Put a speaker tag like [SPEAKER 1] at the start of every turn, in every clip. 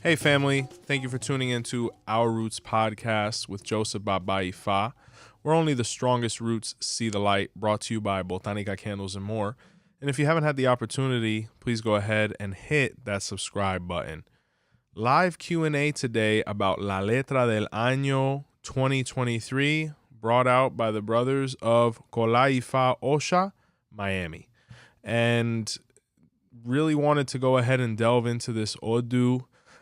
[SPEAKER 1] Hey family, thank you for tuning into Our Roots podcast with Joseph Babaifa. We're only the strongest roots see the light, brought to you by Botanica Candles and more. And if you haven't had the opportunity, please go ahead and hit that subscribe button. Live Q&A today about La Letra Del Año 2023, brought out by the brothers of Colaifa Osha, Miami. And really wanted to go ahead and delve into this Odu.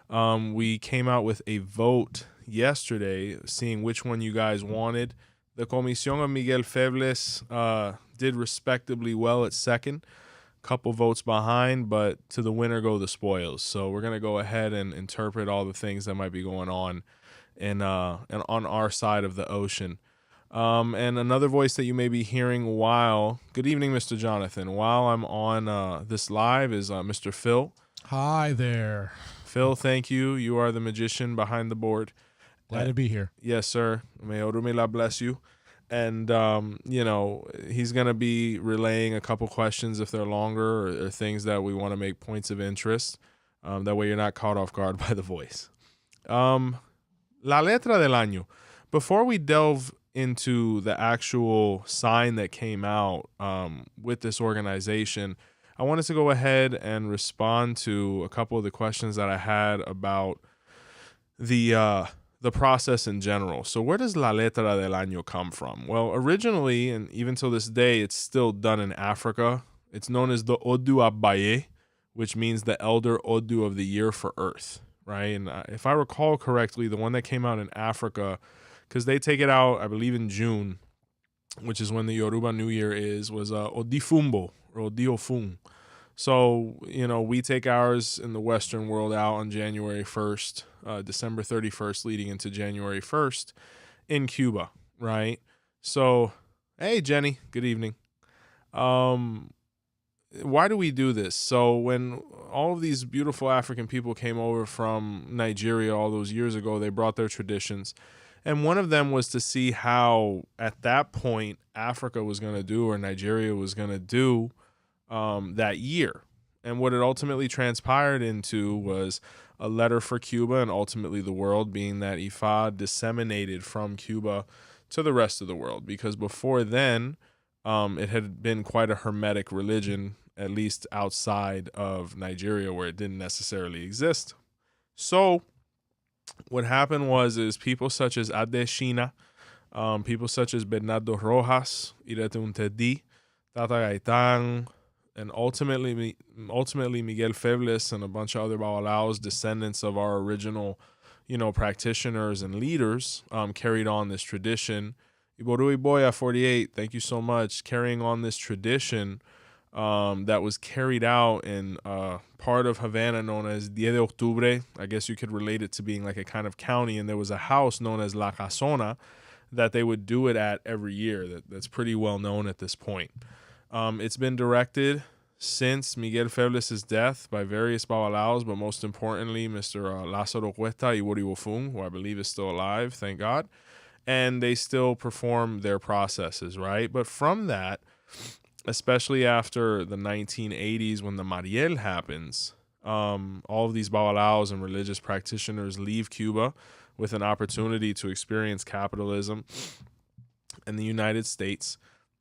[SPEAKER 1] We came out with a vote yesterday, seeing which one you guys wanted. The Comisión of Miguel Febles did respectably well at second, couple votes behind, but to the winner go the spoils. So we're gonna go ahead and interpret all the things that might be going on and on our side of the ocean. And another voice that you may be hearing while, good evening, Mr. Jonathan, while I'm on this live is Mr. Phil.
[SPEAKER 2] Hi there.
[SPEAKER 1] Phil, thank you. You are the magician behind the board.
[SPEAKER 2] Glad to be here.
[SPEAKER 1] Yes, sir. May Orumila bless you. And, he's going to be relaying a couple questions if they're longer or things that we want to make points of interest. That way you're not caught off guard by the voice. La Letra del Año. Before we delve into the actual sign that came out with this organization, I wanted to go ahead and respond to a couple of the questions that I had about the process in general. So where does La Letra del Año come from? Well, originally, and even till this day, it's still done in Africa. It's known as the Odu Abaye, which means the elder Odu of the year for Earth, right? And if I recall correctly, the one that came out in Africa, because they take it out, I believe, in June, which is when the Yoruba New Year is, was Odifumbo, or Odiofun. So, we take ours in the Western world out on January 1st, December 31st, leading into January 1st in Cuba, right? So, hey, Jenny, good evening. Why do we do this? So when all of these beautiful African people came over from Nigeria all those years ago, they brought their traditions. And one of them was to see how, at that point, Africa was going to do, or Nigeria was going to do that year. And what it ultimately transpired into was a letter for Cuba and ultimately the world, being that Ifa disseminated from Cuba to the rest of the world. Because before then, it had been quite a hermetic religion, at least outside of Nigeria, where it didn't necessarily exist. So what happened is people such as Adeshina, people such as Bernardo Rojas, Irete Untedi, Tata Gaitan, and ultimately Miguel Febles and a bunch of other Babalaos, descendants of our original, practitioners and leaders, carried on this tradition. Iborui Boya 48, thank you so much, carrying on this tradition that was carried out in part of Havana known as 10 de Octubre. I guess you could relate it to being like a kind of county, and there was a house known as La Casona that they would do it at every year. That's pretty well known at this point. It's been directed since Miguel Febles' death by various Babalaos, but most importantly, Mr. Lázaro Cuesta Ibori Wofung, who I believe is still alive, thank God. And they still perform their processes, right? But from that, especially after the 1980s when the Mariel happens, all of these Babalaos and religious practitioners leave Cuba with an opportunity to experience capitalism in the United States.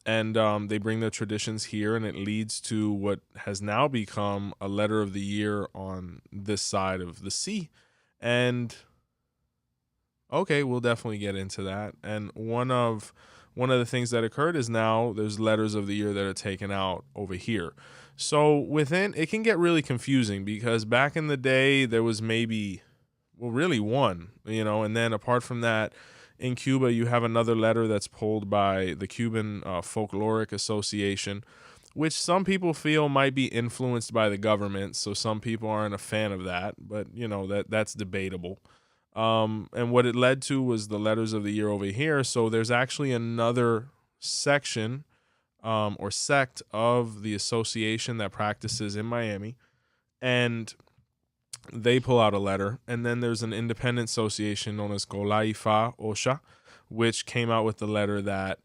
[SPEAKER 1] And they bring their traditions here, and it leads to what has now become a letter of the year on this side of the sea. And okay, we'll definitely get into that. And one of the things that occurred is now there's letters of the year that are taken out over here. So within, it can get really confusing because back in the day there was maybe, really one, and then apart from that, in Cuba, you have another letter that's pulled by the Cuban Folkloric Association, which some people feel might be influenced by the government. So some people aren't a fan of that, but that's debatable. And what it led to was the letters of the year over here. So there's actually another section or sect of the association that practices in Miami, and they pull out a letter. And then there's an independent association known as Colaifa Osha, which came out with the letter that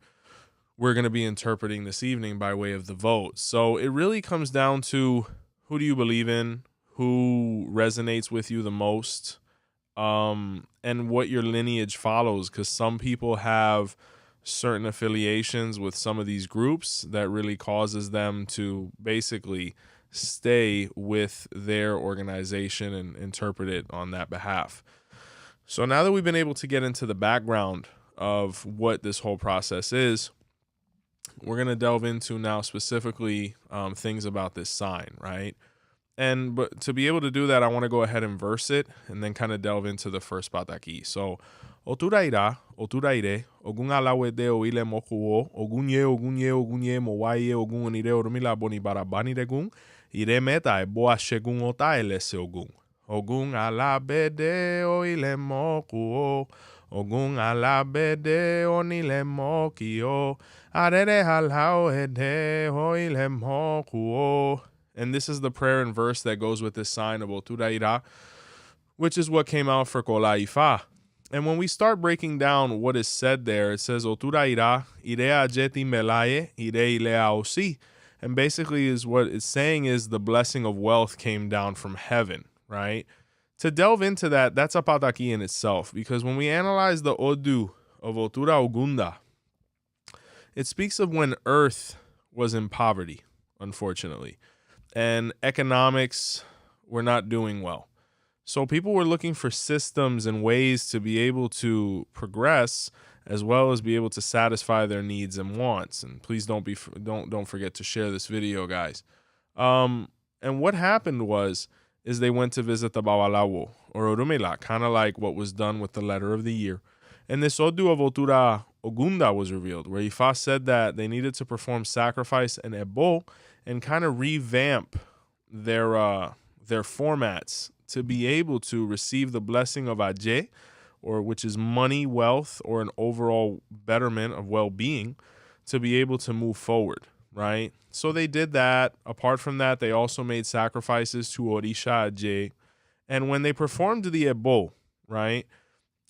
[SPEAKER 1] we're going to be interpreting this evening by way of the vote. So it really comes down to, who do you believe in, who resonates with you the most, and what your lineage follows, because some people have certain affiliations with some of these groups that really causes them to basically stay with their organization and interpret it on that behalf. So now that we've been able to get into the background of what this whole process is, we're going to delve into now specifically things about this sign, right? But to be able to do that, I want to go ahead and verse it and then kind of delve into the first pataki. So, Oturaira, Oturaire, Ogun alawede oile mokuo, Ogunye, Ogunye, Ogunye, Mowaye, Ogun onire orumila boni barabani regun, Ire meta e boa shegun ota elese Ogun. Ogun alabede oile mokuo, Ogun alabede onile mokio, Arere halao ede oile mokuo. And this is the prayer and verse that goes with this sign of Oturaira, which is what came out for Kola Ifa. And when we start breaking down what is said there, it says Oturaira, Irea jeti melaye, Ire ilea osi. And basically is what it's saying is the blessing of wealth came down from heaven, right? To delve into that, that's a pataki in itself, because when we analyze the Odu of Otura Ogunda, it speaks of when earth was in poverty, unfortunately, and economics were not doing well. So people were looking for systems and ways to be able to progress, as well as be able to satisfy their needs and wants. And please don't forget to share this video, guys. And what happened is they went to visit the Babalawo or Orumela, kind of like what was done with the letter of the year. And this Odu of Otura Ogunda was revealed, where Ifa said that they needed to perform sacrifice and ebo and kind of revamp their formats to be able to receive the blessing of Ajé, or which is money, wealth, or an overall betterment of well-being, to be able to move forward, right? So they did that. Apart from that, they also made sacrifices to Orisha Ajé. And when they performed the ebo, right,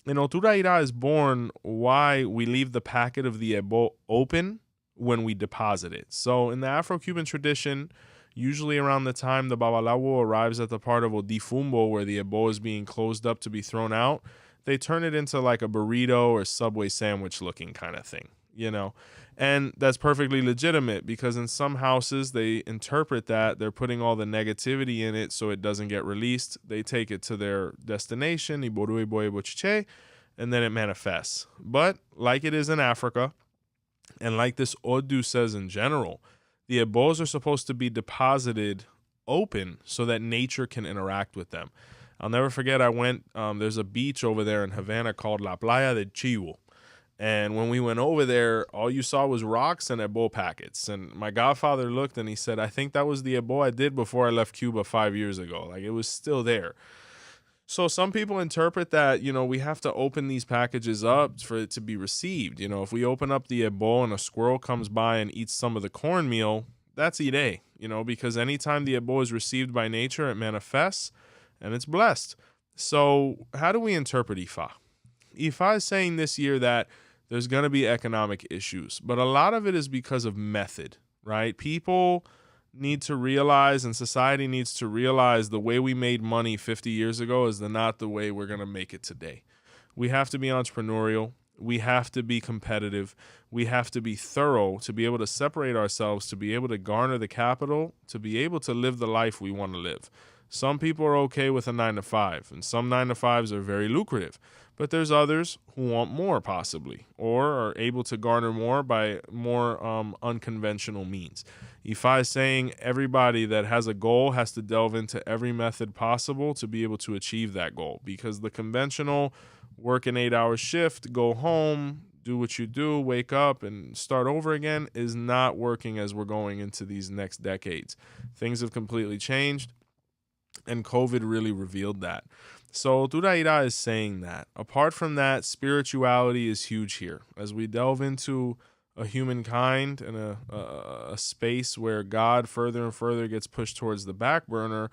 [SPEAKER 1] in Oturaira is born why we leave the packet of the ebo open when we deposit it. So in the Afro-Cuban tradition, usually around the time the Babalawo arrives at the part of Odifumbo where the ebo is being closed up to be thrown out, they turn it into like a burrito or Subway sandwich looking kind of thing, you know? And that's perfectly legitimate, because in some houses they interpret that they're putting all the negativity in it so it doesn't get released. They take it to their destination, and then it manifests. But like it is in Africa, and like this Odu says in general, the ebos are supposed to be deposited open so that nature can interact with them. I'll never forget, I went, there's a beach over there in Havana called La Playa de Chivo. And when we went over there, all you saw was rocks and ebo packets. And my godfather looked and he said, I think that was the ebo I did before I left Cuba 5 years ago. Like, it was still there. So some people interpret that, you know, we have to open these packages up for it to be received. You know, if we open up the ebo and a squirrel comes by and eats some of the cornmeal, that's ide, you know, because anytime the ebo is received by nature, it manifests and it's blessed. So how do we interpret Ifa? Ifa is saying this year that there's going to be economic issues, but a lot of it is because of method, right? People need to realize, and society needs to realize, the way we made money 50 years ago is not the way we're going to make it today. We have to be entrepreneurial. We have to be competitive. We have to be thorough to be able to separate ourselves, to be able to garner the capital, to be able to live the life we want to live. Some people are okay with a 9-to-5, and some 9-to-5s are very lucrative. But there's others who want more, possibly, or are able to garner more by more unconventional means. Ifa is saying everybody that has a goal has to delve into every method possible to be able to achieve that goal, because the conventional work an 8-hour shift, go home, do what you do, wake up, and start over again is not working as we're going into these next decades. Things have completely changed, and COVID really revealed that. So Turaira is saying that. Apart from that, spirituality is huge here. As we delve into a humankind and a space where God further and further gets pushed towards the back burner,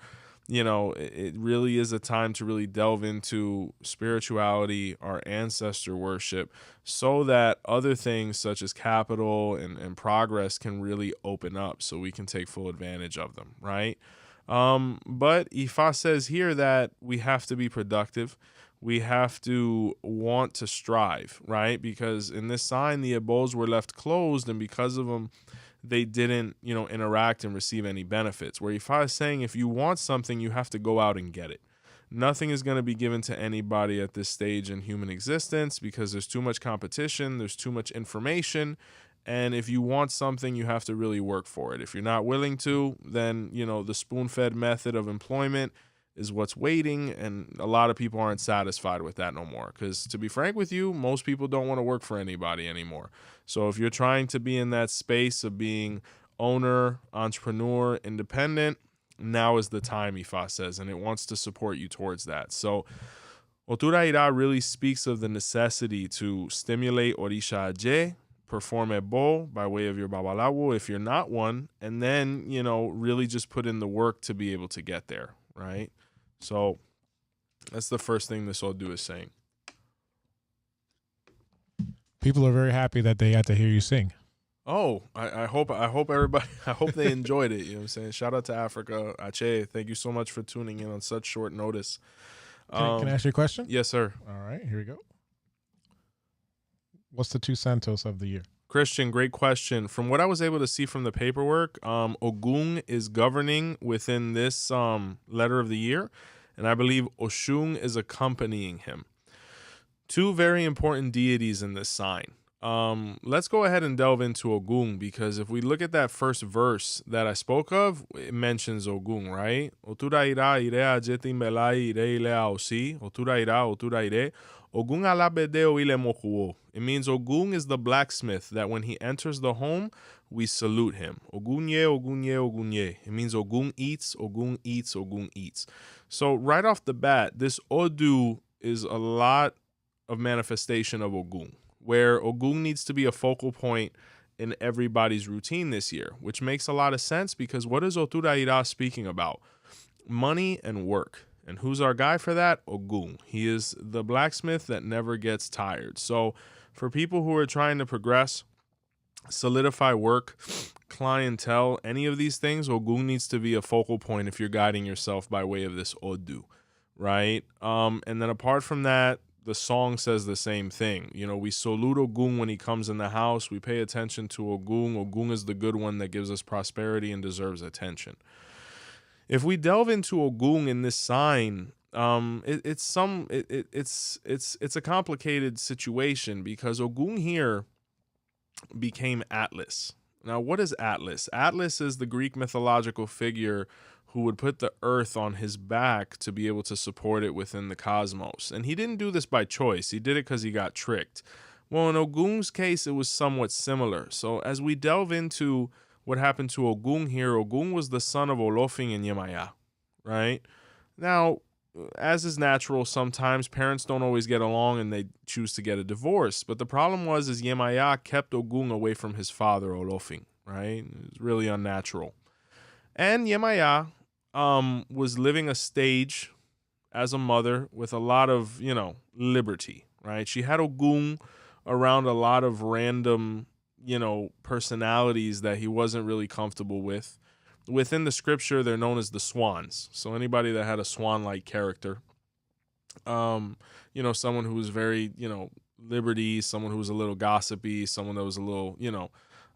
[SPEAKER 1] it really is a time to really delve into spirituality, our ancestor worship, so that other things such as capital and progress can really open up so we can take full advantage of them, right? But Ifa says here that we have to be productive. We have to want to strive, right? Because in this sign, the abodes were left closed, and because of them, they didn't, interact and receive any benefits. Where Ifa is saying if you want something, you have to go out and get it. Nothing is going to be given to anybody at this stage in human existence because there's too much competition, there's too much information, and if you want something, you have to really work for it. If you're not willing to, then, the spoon-fed method of employment is what's waiting, and a lot of people aren't satisfied with that no more. Because to be frank with you, most people don't want to work for anybody anymore. So if you're trying to be in that space of being owner, entrepreneur, independent, now is the time, Ifa says, and it wants to support you towards that. So Otura Ira really speaks of the necessity to stimulate Orisha Aje, perform a bo by way of your babalawo if you're not one, and then, really just put in the work to be able to get there, right? So that's the first thing this Odu is saying.
[SPEAKER 2] People are very happy that they got to hear you sing.
[SPEAKER 1] Oh, I hope everybody, I hope they enjoyed it. You know what I'm saying? Shout out to Africa. Ache, thank you so much for tuning in on such short notice.
[SPEAKER 2] Can I ask you a question?
[SPEAKER 1] Yes, sir.
[SPEAKER 2] All right, here we go. What's the 2 Santos of the year?
[SPEAKER 1] Christian, great question. From what I was able to see from the paperwork, Ogun is governing within this letter of the year, and I believe Oshun is accompanying him. 2 very important deities in this sign. Let's go ahead and delve into Ogun, because if we look at that first verse that I spoke of, it mentions Ogun, right? Otura ira ire ajeti melai ire ile aosi. Otura ira otura ire. Ogun alabedeo ile mokuo. It means Ogun is the blacksmith that when he enters the home, we salute him. Ogunye, Ogunye, Ogunye. It means Ogun eats, Ogun eats, Ogun eats. So right off the bat, this Odu is a lot of manifestation of Ogun, where Ogun needs to be a focal point in everybody's routine this year, which makes a lot of sense because what is Otura Ira speaking about? Money and work. And who's our guy for that? Ogun. He is the blacksmith that never gets tired. So for people who are trying to progress, solidify work, clientele, any of these things, Ogun needs to be a focal point if you're guiding yourself by way of this Odu, right? And then apart from that, the song says the same thing. We salute Ogun when he comes in the house. We pay attention to Ogun. Ogun is the good one that gives us prosperity and deserves attention. If we delve into Ogun in this sign, it's a complicated situation because Ogun here became Atlas. Now, what is Atlas? Atlas is the Greek mythological figure who would put the earth on his back to be able to support it within the cosmos. And he didn't do this by choice. He did it because he got tricked. Well, in Ogun's case, it was somewhat similar. So as we delve into what happened to Ogun here, Ogun was the son of Olofin and Yemaya, right? Now, as is natural, sometimes parents don't always get along and they choose to get a divorce. But the problem is Yemaya kept Ogun away from his father, Olofin, right? It was really unnatural. And Yemaya was living a stage as a mother with a lot of, liberty, right? She had Ogun around a lot of random, personalities that he wasn't really comfortable with. Within the scripture, they're known as the swans. So anybody that had a swan-like character, someone who was very, liberty, someone who was a little gossipy, someone that was a little,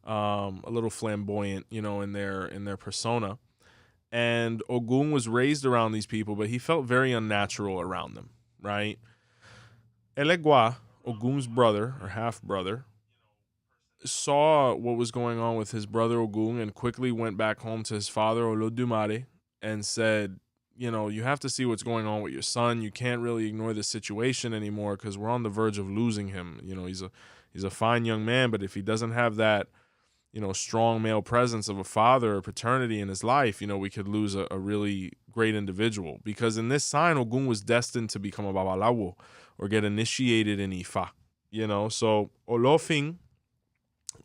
[SPEAKER 1] a little flamboyant, in their persona. And Ogun was raised around these people, but he felt very unnatural around them, right? Elegua, Ogun's brother or half-brother, saw what was going on with his brother Ogun and quickly went back home to his father, Olodumare, and said, you have to see what's going on with your son. You can't really ignore this situation anymore because we're on the verge of losing him. He's a fine young man, but if he doesn't have that, strong male presence of a father or paternity in his life, we could lose a really great individual. Because in this sign, Ogun was destined to become a babalawo or get initiated in Ifa, So Olofin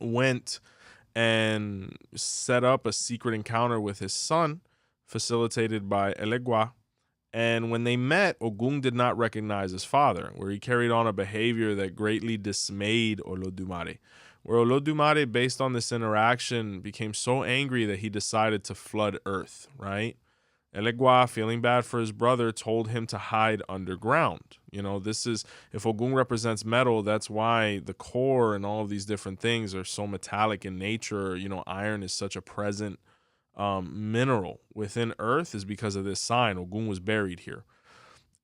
[SPEAKER 1] went and set up a secret encounter with his son, facilitated by Elegua. And when they met, Ogun did not recognize his father, where he carried on a behavior that greatly dismayed Olodumare. Where Olodumare, based on this interaction, became so angry that he decided to flood Earth, right? Elegua, feeling bad for his brother, told him to hide underground. This is, if Ogun represents metal, that's why the core and all of these different things are so metallic in nature. Iron is such a present mineral within Earth, is because of this sign. Ogun was buried here.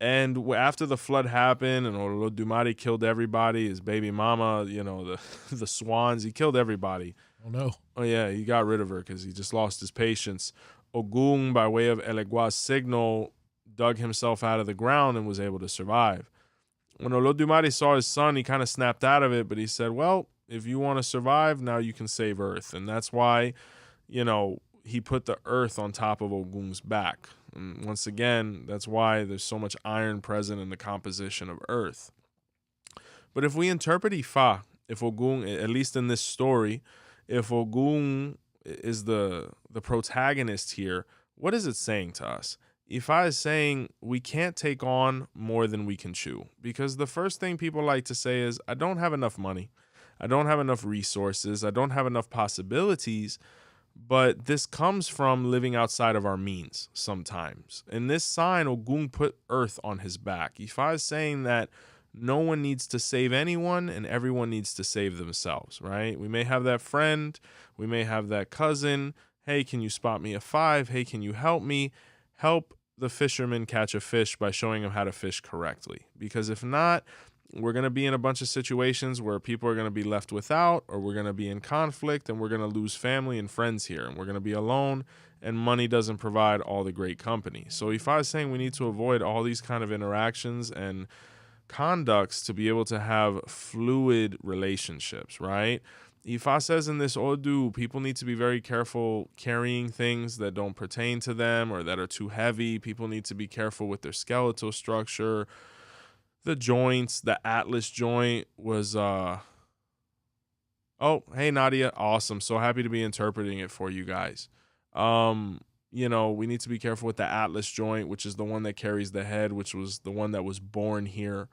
[SPEAKER 1] And after the flood happened and Olodumare killed everybody, his baby mama, the swans, he killed everybody.
[SPEAKER 2] Oh, no.
[SPEAKER 1] Oh, yeah, he got rid of her because he just lost his patience. Ogun, by way of Elegua's signal, dug himself out of the ground and was able to survive. When Olodumare saw his son, he kind of snapped out of it, but he said, well, if you want to survive, now you can save Earth. And that's why, he put the earth on top of Ogun's back. And once again, that's why there's so much iron present in the composition of Earth. But if we interpret Ifa, if Ogun, at least in this story, if Ogun is the protagonist here, what is it saying to us? Ifa is saying we can't take on more than we can chew. Because the first thing people like to say is, I don't have enough money. I don't have enough resources. I don't have enough possibilities. But this comes from living outside of our means sometimes. In this sign, Ogun put earth on his back. Ifa is saying that no one needs to save anyone and everyone needs to save themselves, right? We may have that friend. We may have that cousin. Hey, can you spot me a 5? Hey, can you help me? Help the fisherman catch a fish by showing him how to fish correctly. Because if not, we're going to be in a bunch of situations where people are going to be left without, or we're going to be in conflict and we're going to lose family and friends here, and we're going to be alone, and money doesn't provide all the great company. So if I was saying we need to avoid all these kind of interactions and conducts to be able to have fluid relationships, right? Ifa says in this Odu, people need to be very careful carrying things that don't pertain to them or that are too heavy. People need to be careful with their skeletal structure. The joints, the Atlas joint was, oh, hey, Nadia. Awesome. So happy to be interpreting it for you guys. We need to be careful with the Atlas joint, which is the one that carries the head, which was the one that was born here.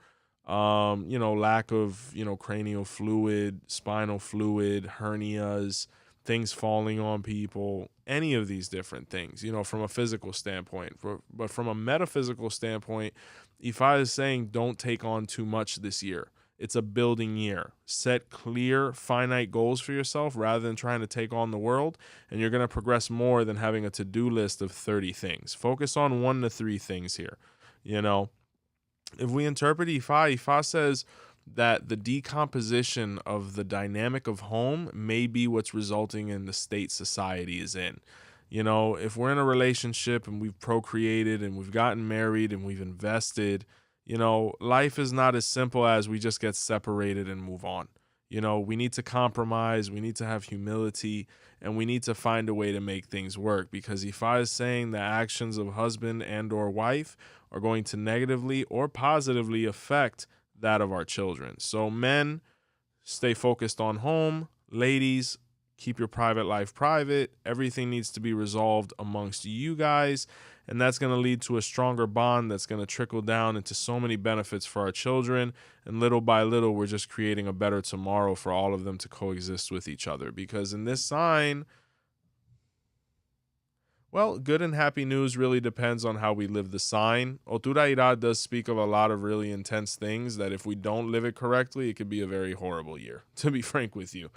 [SPEAKER 1] Lack of, cranial fluid, spinal fluid, hernias, things falling on people, any of these different things, from a physical standpoint. But from a metaphysical standpoint, Ifa is saying don't take on too much this year. It's a building year. Set clear, finite goals for yourself rather than trying to take on the world, and you're going to progress more than having a to-do list of 30 things. Focus on 1 to 3 things here, If we interpret Ifa says that the decomposition of the dynamic of home may be what's resulting in the state society is in. If we're in a relationship and we've procreated and we've gotten married and we've invested, life is not as simple as we just get separated and move on. We need to compromise, we need to have humility, and we need to find a way to make things work, because Ifa is saying the actions of husband and or wife are going to negatively or positively affect that of our children. So men, stay focused on home. Ladies, keep your private life private. Everything needs to be resolved amongst you guys. And that's going to lead to a stronger bond that's going to trickle down into so many benefits for our children. And little by little, we're just creating a better tomorrow for all of them to coexist with each other. Because in this sign, well, good and happy news really depends on how we live the sign. Otura Ira does speak of a lot of really intense things that if we don't live it correctly, it could be a very horrible year, to be frank with you.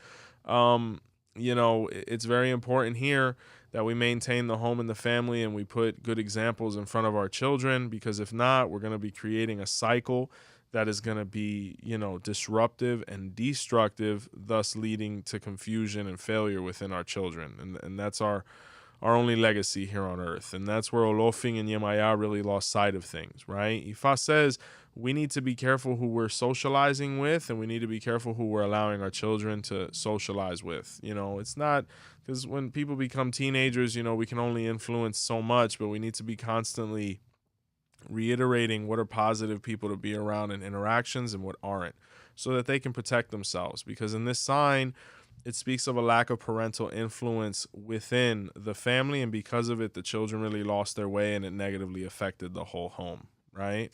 [SPEAKER 1] It's very important here that we maintain the home and the family and we put good examples in front of our children, because if not, we're going to be creating a cycle that is going to be, disruptive and destructive, thus leading to confusion and failure within our children. And that's our only legacy here on earth. And that's where Olofing and Yemaya really lost sight of things, right? Ifa says we need to be careful who we're socializing with, and we need to be careful who we're allowing our children to socialize with. It's not, because when people become teenagers, we can only influence so much, but we need to be constantly reiterating what are positive people to be around in interactions and what aren't, so that they can protect themselves. Because in this sign, it speaks of a lack of parental influence within the family, and because of it, the children really lost their way, and it negatively affected the whole home, right?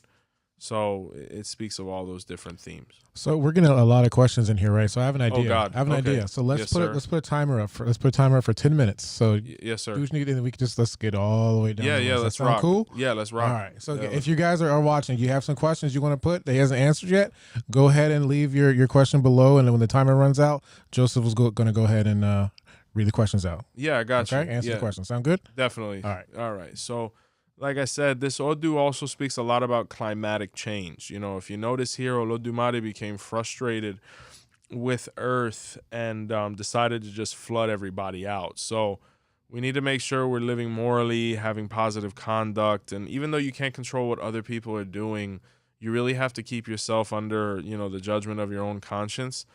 [SPEAKER 1] So it speaks of all those different themes.
[SPEAKER 2] So we're getting a lot of questions in here, right? So I have an idea.
[SPEAKER 1] Oh God,
[SPEAKER 2] I have an
[SPEAKER 1] okay.
[SPEAKER 2] idea. So let's
[SPEAKER 1] Yes,
[SPEAKER 2] put
[SPEAKER 1] sir.
[SPEAKER 2] let's put a timer up for 10 minutes. So
[SPEAKER 1] Yes, sir.
[SPEAKER 2] do what you need, and we can let's get all the way down.
[SPEAKER 1] Yeah,
[SPEAKER 2] Let's
[SPEAKER 1] let's rock.
[SPEAKER 2] Cool.
[SPEAKER 1] Yeah, let's rock.
[SPEAKER 2] All right. So
[SPEAKER 1] yeah,
[SPEAKER 2] if you guys are watching, you have some questions you want to put that he hasn't answered yet, go ahead and leave your question below, and then when the timer runs out, Joseph was going to go ahead and read the questions out.
[SPEAKER 1] Yeah, I got you.
[SPEAKER 2] Okay, answer the question. Sound good?
[SPEAKER 1] Definitely.
[SPEAKER 2] All right.
[SPEAKER 1] So, like I said, this Odu also speaks a lot about climatic change. If you notice here, Olodumare became frustrated with Earth and decided to just flood everybody out. So we need to make sure we're living morally, having positive conduct, and even though you can't control what other people are doing, you really have to keep yourself under, the judgment of your own conscience,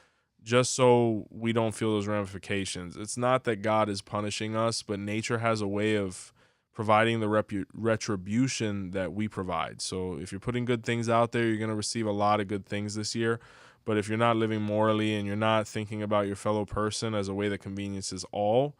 [SPEAKER 1] just so we don't feel those ramifications. It's not that God is punishing us, but nature has a way of providing the retribution that we provide. So if you're putting good things out there, you're going to receive a lot of good things this year. But if you're not living morally and you're not thinking about your fellow person as a way that conveniences all,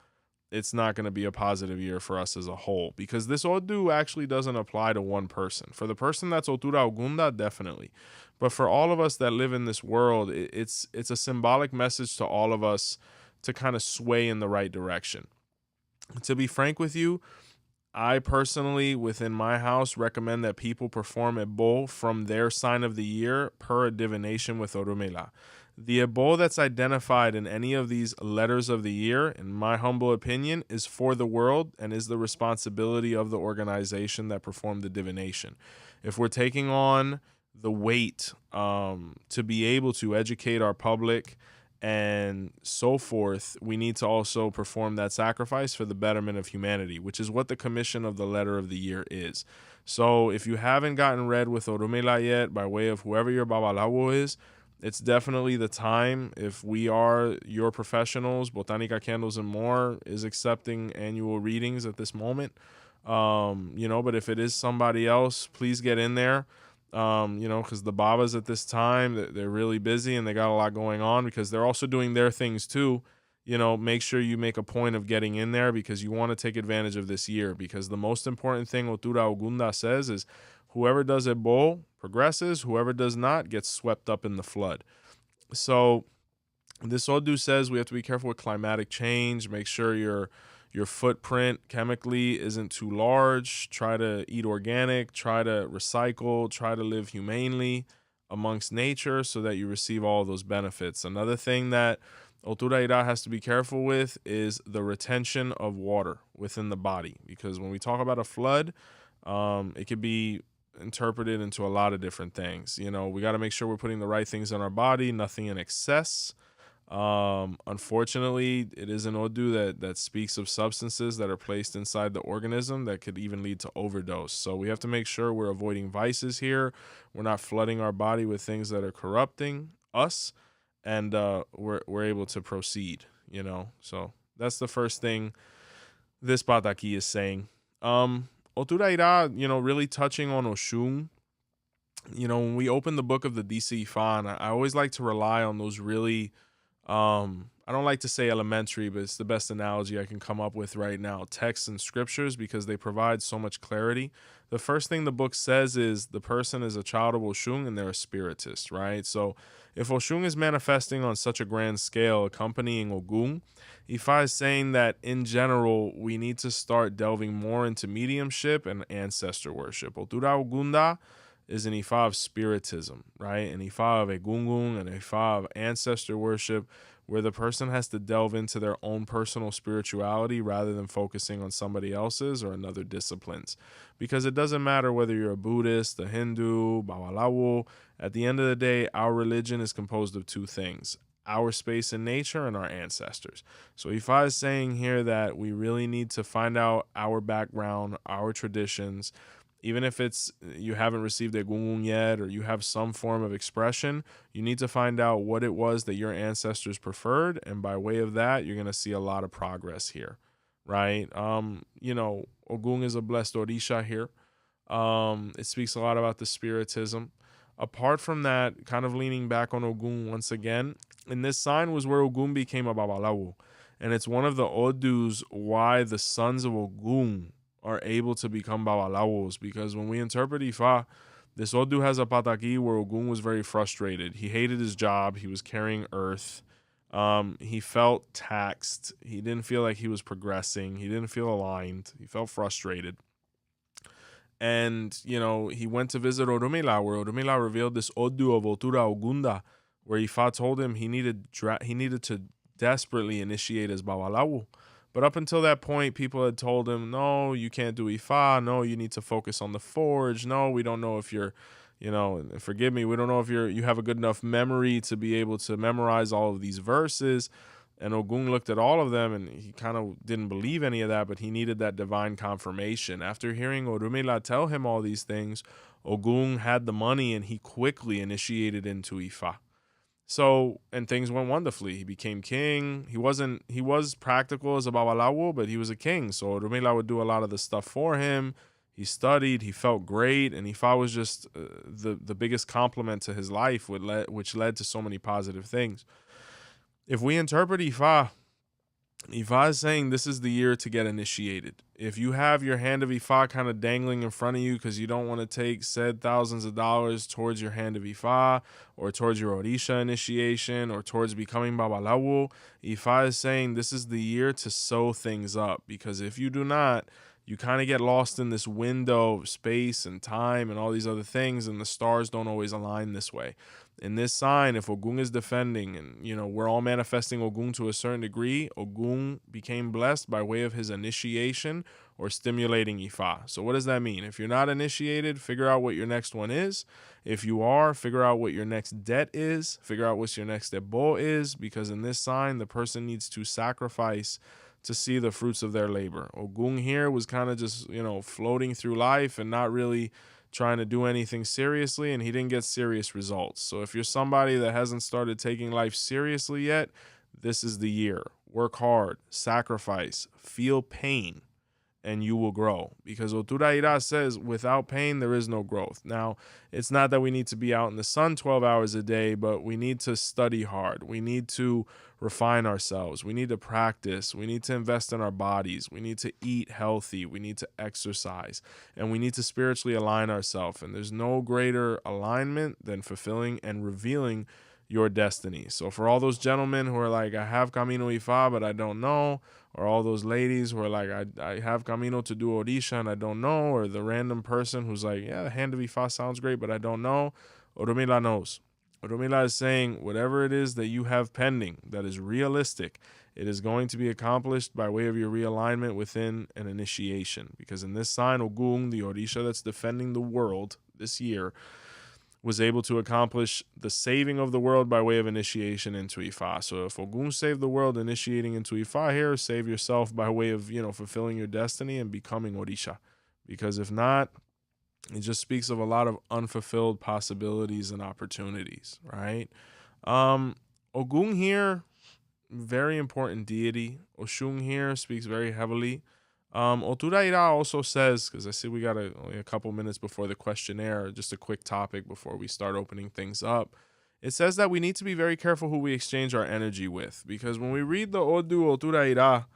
[SPEAKER 1] it's not going to be a positive year for us as a whole, because this Odu actually doesn't apply to one person. For the person that's Otura Ogunda, definitely. But for all of us that live in this world, it's a symbolic message to all of us to kind of sway in the right direction. To be frank with you, I personally, within my house, recommend that people perform Ebo from their sign of the year per a divination with Orumela. The Ebo that's identified in any of these letters of the year, in my humble opinion, is for the world and is the responsibility of the organization that performed the divination. If we're taking on the weight to be able to educate our public and so forth, we need to also perform that sacrifice for the betterment of humanity, which is what the commission of the letter of the year is. So if you haven't gotten read with Orumela yet, by way of whoever your Babalawo is, it's definitely the time. If we are your professionals, Botanica Candles and More is accepting annual readings at this moment. But if it is somebody else, please get in there. Because the Babas at this time, they're really busy and they got a lot going on, because they're also doing their things too. Make sure you make a point of getting in there, because you want to take advantage of this year, because the most important thing Otura Ogunda says is whoever does Ebo progresses, whoever does not gets swept up in the flood. So this Odu says we have to be careful with climatic change, make sure your footprint chemically isn't too large. Try to eat organic, try to recycle, try to live humanely amongst nature so that you receive all of those benefits. Another thing that Otura Ira has to be careful with is the retention of water within the body, because when we talk about a flood, it could be interpreted into a lot of different things. We got to make sure we're putting the right things in our body, nothing in excess. Unfortunately, it is an Odu that speaks of substances that are placed inside the organism that could even lead to overdose. So we have to make sure we're avoiding vices here. We're not flooding our body with things that are corrupting us, and we're able to proceed. So that's the first thing this Pataki is saying. Otura Ira, really touching on Oshun. When we open the book of the DC Ifan, I always like to rely on those really I don't like to say elementary, but it's the best analogy I can come up with right now, texts and scriptures, because they provide so much clarity. The first thing the book says is the person is a child of Oshun and they're a spiritist, right? So if Oshun is manifesting on such a grand scale, accompanying Ogun, Ifa is saying that in general, we need to start delving more into mediumship and ancestor worship. Otura Ogunda is an Ifa of spiritism, right? An Ifa of Egungun, an Ifa of ancestor worship, where the person has to delve into their own personal spirituality rather than focusing on somebody else's or another disciplines. Because it doesn't matter whether you're a Buddhist, a Hindu, Babalawo. At the end of the day, our religion is composed of two things: our space in nature and our ancestors. So Ifa is saying here that we really need to find out our background, our traditions. Even if it's you haven't received a gungun yet, or you have some form of expression, you need to find out what it was that your ancestors preferred, and by way of that, you're going to see a lot of progress here, right? Ogun is a blessed Orisha here. It speaks a lot about the spiritism. Apart from that, kind of leaning back on Ogun once again, in this sign was where Ogun became a Babalawo. And it's one of the odus why the sons of Ogun are able to become Babalawos. Because when we interpret Ifa, this Odu has a pataki where Ogun was very frustrated. He hated his job. He was carrying earth. He felt taxed. He didn't feel like he was progressing. He didn't feel aligned. He felt frustrated. And, he went to visit Orumila, where Orumila revealed this Odu of Otura Ogunda, where Ifa told him he needed to desperately initiate his Babalawo. But up until that point, people had told him, no, you can't do Ifa. No, you need to focus on the forge. No, we don't know if you're, forgive me, we don't know if you have a good enough memory to be able to memorize all of these verses. And Ogun looked at all of them and he kind of didn't believe any of that, but he needed that divine confirmation. After hearing Orumila tell him all these things, Ogun had the money and he quickly initiated into Ifa. So, and things went wonderfully. He became king. He was practical as a Babalawo, but he was a king. So Orumila would do a lot of the stuff for him. He studied, he felt great, and Ifa was just the biggest compliment to his life, which led to so many positive things. If we interpret Ifa is saying this is the year to get initiated. If you have your hand of Ifa kind of dangling in front of you because you don't want to take said thousands of dollars towards your hand of Ifa or towards your Orisha initiation or towards becoming Babalawo, Ifa is saying this is the year to sew things up, because if you do not, you kind of get lost in this window of space and time and all these other things, and the stars don't always align this way. In this sign, if Ogun is defending, and we're all manifesting Ogun to a certain degree, Ogun became blessed by way of his initiation or stimulating Ifa. So what does that mean? If you're not initiated, figure out what your next one is. If you are, figure out what your next debt is. Figure out what your next debo is, because in this sign, the person needs to sacrifice to see the fruits of their labor. Ogun here was kind of just, floating through life and not really trying to do anything seriously, and he didn't get serious results. So if you're somebody that hasn't started taking life seriously yet, this is the year. Work hard, sacrifice, feel pain, and you will grow. Because Otura Ira says, without pain, there is no growth. Now, it's not that we need to be out in the sun 12 hours a day, but we need to study hard. We need to refine ourselves. We need to practice. We need to invest in our bodies. We need to eat healthy. We need to exercise. And we need to spiritually align ourselves. And there's no greater alignment than fulfilling and revealing your destiny. So for all those gentlemen who are like, I have Camino Ifa, but I don't know, or all those ladies who are like, I have Camino to do Orisha and I don't know, or the random person who's like, yeah, the hand of Ifa sounds great, but I don't know, Orumila knows. Orumila is saying, whatever it is that you have pending that is realistic, it is going to be accomplished by way of your realignment within an initiation. Because in this sign, Ogun, the Orisha that's defending the world this year, was able to accomplish the saving of the world by way of initiation into Ifa. So if Ogun saved the world initiating into Ifa here, save yourself by way of, fulfilling your destiny and becoming Orisha. Because if not, it just speaks of a lot of unfulfilled possibilities and opportunities, right? Ogun here, very important deity. Oshun here speaks very heavily. Otura Ira also says, because I see we got only a couple minutes before the questionnaire, just a quick topic before we start opening things up. It says that we need to be very careful who we exchange our energy with, because when we read the Odu Otura Ira,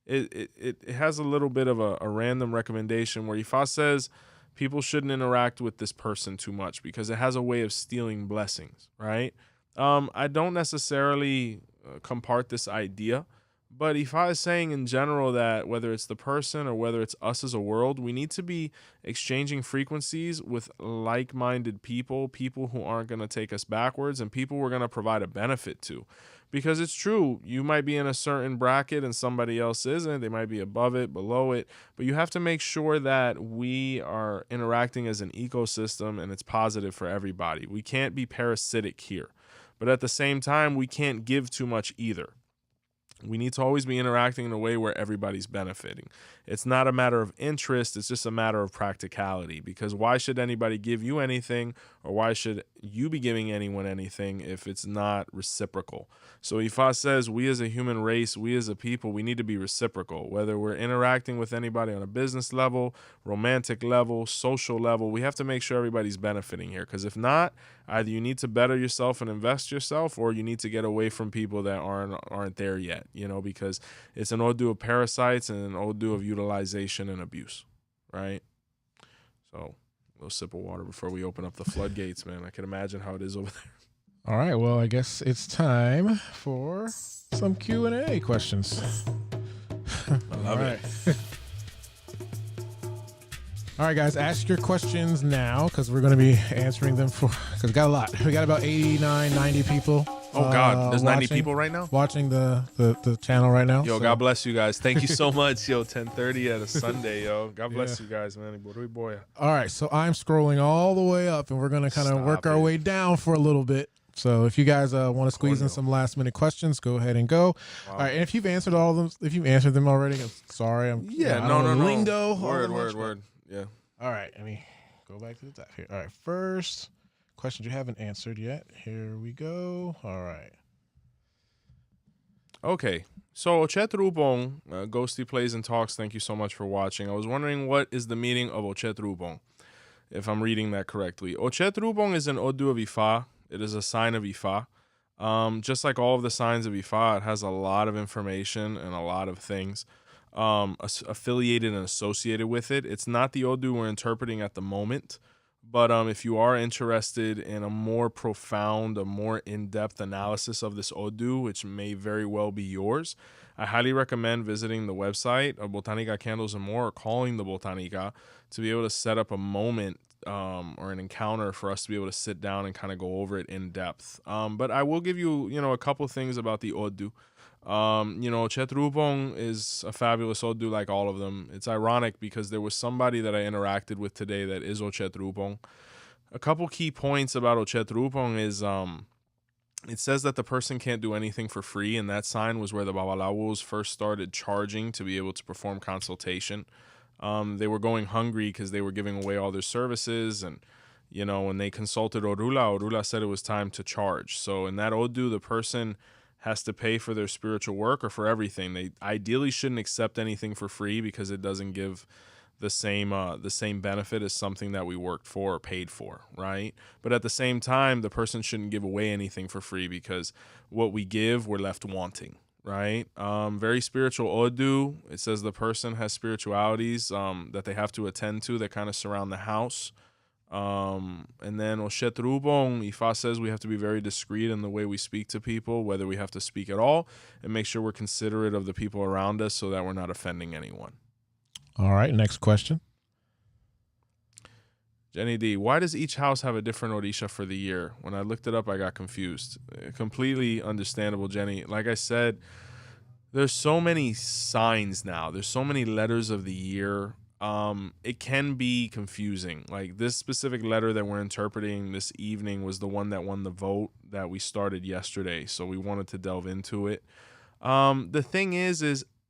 [SPEAKER 1] it has a little bit of a random recommendation where Ifa says people shouldn't interact with this person too much because it has a way of stealing blessings, right? I don't necessarily compart this idea, but Ifa is saying in general that whether it's the person or whether it's us as a world, we need to be exchanging frequencies with like-minded people who aren't going to take us backwards, and people we're going to provide a benefit to. Because it's true, you might be in a certain bracket and somebody else isn't. They might be above it, below it, but you have to make sure that we are interacting as an ecosystem and it's positive for everybody. We can't be parasitic here, but at the same time, we can't give too much either. We need to always be interacting in a way where everybody's benefiting. It's not a matter of interest, it's just a matter of practicality. Because why should anybody give you anything, or why should you be giving anyone anything if it's not reciprocal? So Ifa says we as a human race, we as a people, we need to be reciprocal. Whether we're interacting with anybody on a business level, romantic level, social level, we have to make sure everybody's benefiting here. Because if not, either you need to better yourself and invest yourself, or you need to get away from people that aren't there yet, because it's an odu of parasites and an odu of utilization and abuse, right? So a little sip of water before we open up the floodgates, man. I can imagine how it is over there.
[SPEAKER 2] All right, well, I guess it's time for some Q&A questions.
[SPEAKER 1] I love it.
[SPEAKER 2] All right, guys, ask your questions now because we're going to be answering them because we got a lot. We got about 89, 90 people.
[SPEAKER 1] Oh, God. There's 90 people right now?
[SPEAKER 2] Watching the channel right now.
[SPEAKER 1] Yo, so. God bless you guys. Thank you so much. Yo, 10:30 at a Sunday, yo. God bless you guys, man.
[SPEAKER 2] All right, so I'm scrolling all the way up, and we're going to kind of work our way down for a little bit. So if you guys want to squeeze in some last minute questions, go ahead and go. Wow. All right, and if you've answered all of them, if you've answered them already, I'm sorry.
[SPEAKER 1] No.
[SPEAKER 2] Lingo.
[SPEAKER 1] Word. Yeah.
[SPEAKER 2] All right, let me go back to the top here. All right, first questions you haven't answered yet. Here we go. All right.
[SPEAKER 1] Okay, so Ochet Rubong, Ghosty Plays and Talks, thank you so much for watching. I was wondering what is the meaning of Ochet Rubong, if I'm reading that correctly. Ochet Rubong is an Odu of Ifa. It is a sign of Ifa. Just like all of the signs of Ifa, it has a lot of information and a lot of things affiliated and associated with it. It's not the Odu we're interpreting at the moment, but if you are interested in a more profound, a more in-depth analysis of this Odu, which may very well be yours, I highly recommend visiting the website of Botanica Candles and More, or calling the Botanica to be able to set up a moment or an encounter for us to be able to sit down and kind of go over it in depth. But I will give you, a couple things about the Odu. Ochet Rubong is a fabulous Odu like all of them. It's ironic because there was somebody that I interacted with today that is Ochet Rubong. A couple key points about Ochet Rubong is it says that the person can't do anything for free, and that sign was where the Babalawos first started charging to be able to perform consultation. They were going hungry because they were giving away all their services, and when they consulted Orula said it was time to charge. So in that Odu, the person has to pay for their spiritual work or for everything. They ideally shouldn't accept anything for free because it doesn't give the same benefit as something that we worked for or paid for, right? But at the same time, the person shouldn't give away anything for free because what we give, we're left wanting, right? Very spiritual Odu. It says the person has spiritualities that they have to attend to that kind of surround the house. And then Ochet Rubong, Ifa says we have to be very discreet in the way we speak to people, whether we have to speak at all, and make sure we're considerate of the people around us so that we're not offending anyone.
[SPEAKER 2] All right, next question.
[SPEAKER 1] Jenny D, why does each house have a different Orisha for the year? When I looked it up, I got confused. Completely understandable, Jenny. Like I said, there's so many signs now. There's so many letters of the year. It can be confusing. Like this specific letter that we're interpreting this evening was the one that won the vote that we started yesterday. So we wanted to delve into it. The thing is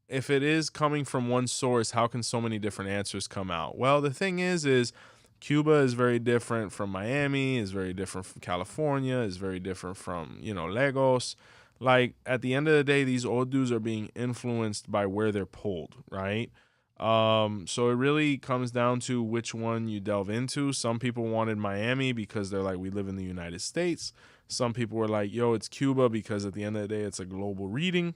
[SPEAKER 1] if it is coming from one source, how can so many different answers come out? Well, the thing is Cuba is very different from Miami, is very different from California, is very different from, Lagos. Like at the end of the day, these Odus are being influenced by where they're pulled, right? So it really comes down to which one you delve into. Some people wanted Miami because they're like, we live in the United States. Some people were like, yo, it's Cuba because at the end of the day, it's a global reading.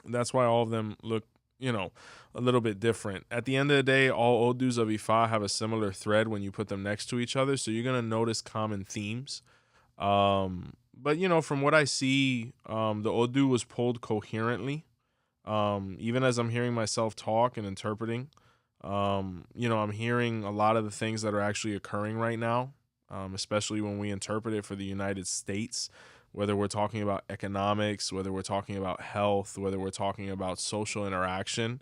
[SPEAKER 1] That's why all of them look, a little bit different. At the end of the day, all Odus of Ifa have a similar thread when you put them next to each other. So you're going to notice common themes. But, from what I see, the Odu was pulled coherently. Even as I'm hearing myself talk and interpreting, I'm hearing a lot of the things that are actually occurring right now, especially when we interpret it for the United States, whether we're talking about economics, whether we're talking about health, whether we're talking about social interaction.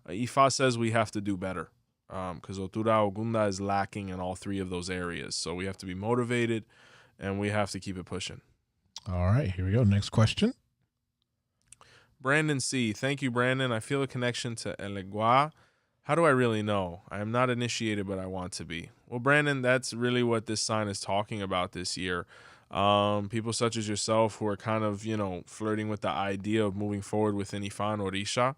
[SPEAKER 1] Ifa says we have to do better because Otura Ogunda is lacking in all three of those areas. So we have to be motivated and we have to keep it pushing.
[SPEAKER 2] All right, here we go. Next question.
[SPEAKER 1] Brandon C. Thank you, Brandon. I feel a connection to Elegua. How do I really know? I am not initiated, but I want to be. Well, Brandon, that's really what this sign is talking about this year. People such as yourself who are kind of, flirting with the idea of moving forward with Ifa and Orisha.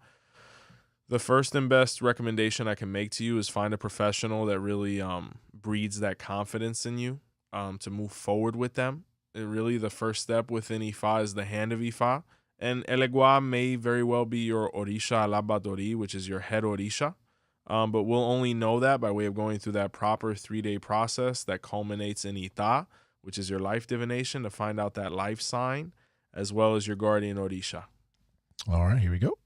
[SPEAKER 1] The first and best recommendation I can make to you is find a professional that really breeds that confidence in you to move forward with them. And really, the first step within Ifa is the hand of Ifa. And Elegua may very well be your Orisha Alabadori, which is your head Orisha. But we'll only know that by way of going through that proper 3-day process that culminates in Ita, which is your life divination, to find out that life sign, as well as your guardian Orisha.
[SPEAKER 2] All right, here we go.